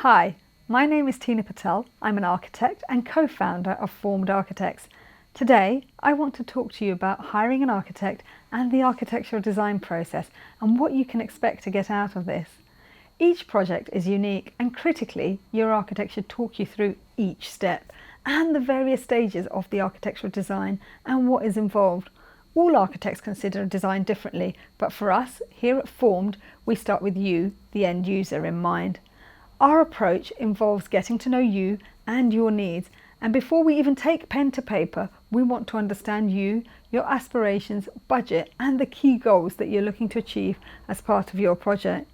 Hi, my name is Tina Patel. I'm an architect and co-founder of Formed Architects. Today, I want to talk to you about hiring an architect and the architectural design process and what you can expect to get out of this. Each project is unique, and critically, your architect should talk you through each step and the various stages of the architectural design and what is involved. All architects consider a design differently, but for us, here at Formed, we start with you, the end user, in mind. Our approach involves getting to know you and your needs, and before we even take pen to paper, we want to understand you, your aspirations, budget, and the key goals that you're looking to achieve as part of your project.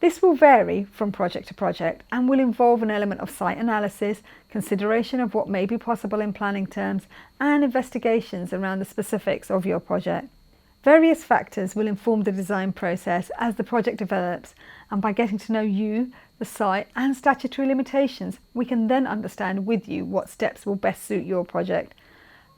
This will vary from project to project and will involve an element of site analysis, consideration of what may be possible in planning terms, and investigations around the specifics of your project. Various factors will inform the design process as the project develops, and by getting to know you, the site, and statutory limitations, we can then understand with you what steps will best suit your project.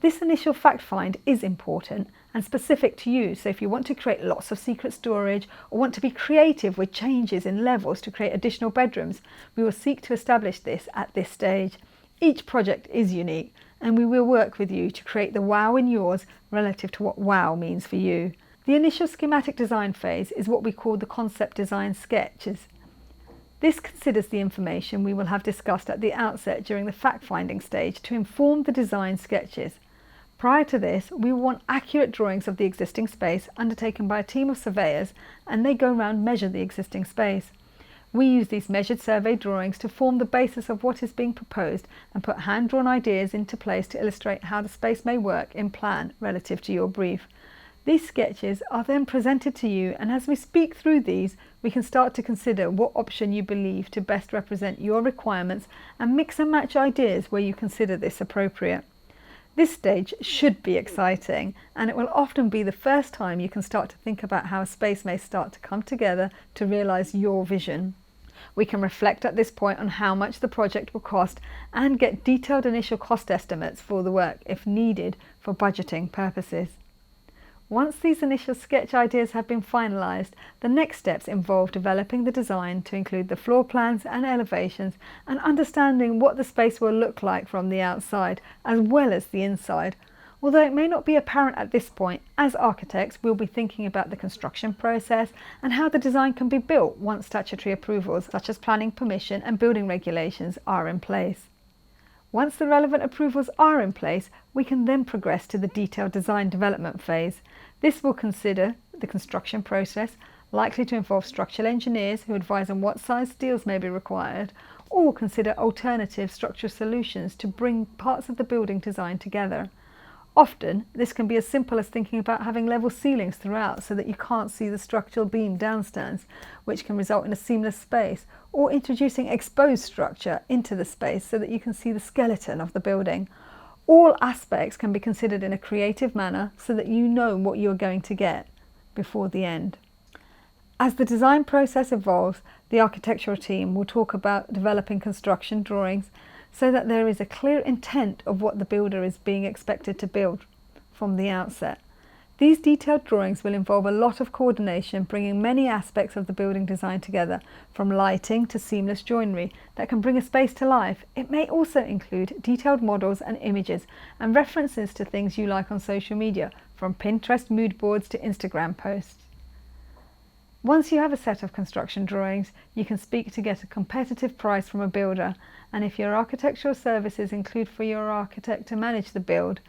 This initial fact find is important and specific to you, so if you want to create lots of secret storage or want to be creative with changes in levels to create additional bedrooms, we will seek to establish this at this stage. Each project is unique, and we will work with you to create the wow in yours relative to what wow means for you. The initial schematic design phase is what we call the concept design sketches. This considers the information we will have discussed at the outset during the fact-finding stage to inform the design sketches. Prior to this, we want accurate drawings of the existing space undertaken by a team of surveyors, and they go around measure the existing space. We use these measured survey drawings to form the basis of what is being proposed and put hand-drawn ideas into place to illustrate how the space may work in plan relative to your brief. These sketches are then presented to you, and as we speak through these, we can start to consider what option you believe to best represent your requirements and mix and match ideas where you consider this appropriate. This stage should be exciting, and it will often be the first time you can start to think about how a space may start to come together to realise your vision. We can reflect at this point on how much the project will cost and get detailed initial cost estimates for the work if needed for budgeting purposes. Once these initial sketch ideas have been finalised, the next steps involve developing the design to include the floor plans and elevations and understanding what the space will look like from the outside as well as the inside. Although it may not be apparent at this point, as architects we'll be thinking about the construction process and how the design can be built once statutory approvals such as planning permission and building regulations are in place. Once the relevant approvals are in place, we can then progress to the detailed design development phase. This will consider the construction process, likely to involve structural engineers who advise on what size steels may be required, or consider alternative structural solutions to bring parts of the building design together. Often, this can be as simple as thinking about having level ceilings throughout so that you can't see the structural beam downstairs, which can result in a seamless space, or introducing exposed structure into the space so that you can see the skeleton of the building. All aspects can be considered in a creative manner so that you know what you're going to get before the end. As the design process evolves, the architectural team will talk about developing construction drawings so that there is a clear intent of what the builder is being expected to build from the outset. These detailed drawings will involve a lot of coordination, bringing many aspects of the building design together, from lighting to seamless joinery that can bring a space to life. It may also include detailed models and images and references to things you like on social media, from Pinterest mood boards to Instagram posts. Once you have a set of construction drawings, you can speak to get a competitive price from a builder, and if your architectural services include for your architect to manage the build,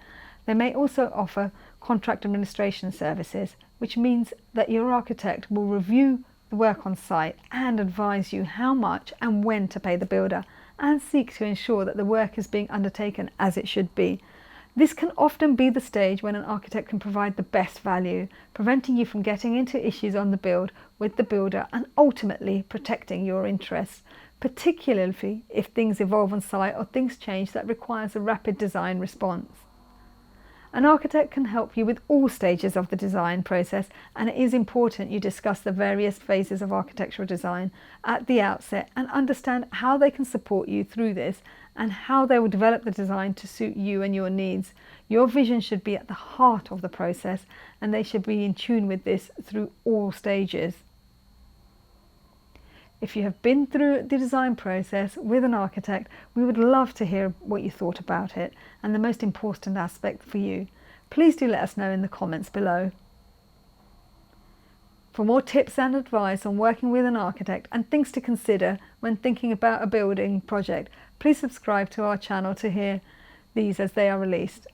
they may also offer contract administration services, which means that your architect will review the work on site and advise you how much and when to pay the builder, and seek to ensure that the work is being undertaken as it should be. This can often be the stage when an architect can provide the best value, preventing you from getting into issues on the build with the builder and ultimately protecting your interests, particularly if things evolve on site or things change that requires a rapid design response. An architect can help you with all stages of the design process, and it is important you discuss the various phases of architectural design at the outset and understand how they can support you through this and how they will develop the design to suit you and your needs. Your vision should be at the heart of the process, and they should be in tune with this through all stages. If you have been through the design process with an architect, we would love to hear what you thought about it and the most important aspect for you. Please do let us know in the comments below. For more tips and advice on working with an architect and things to consider when thinking about a building project, please subscribe to our channel to hear these as they are released.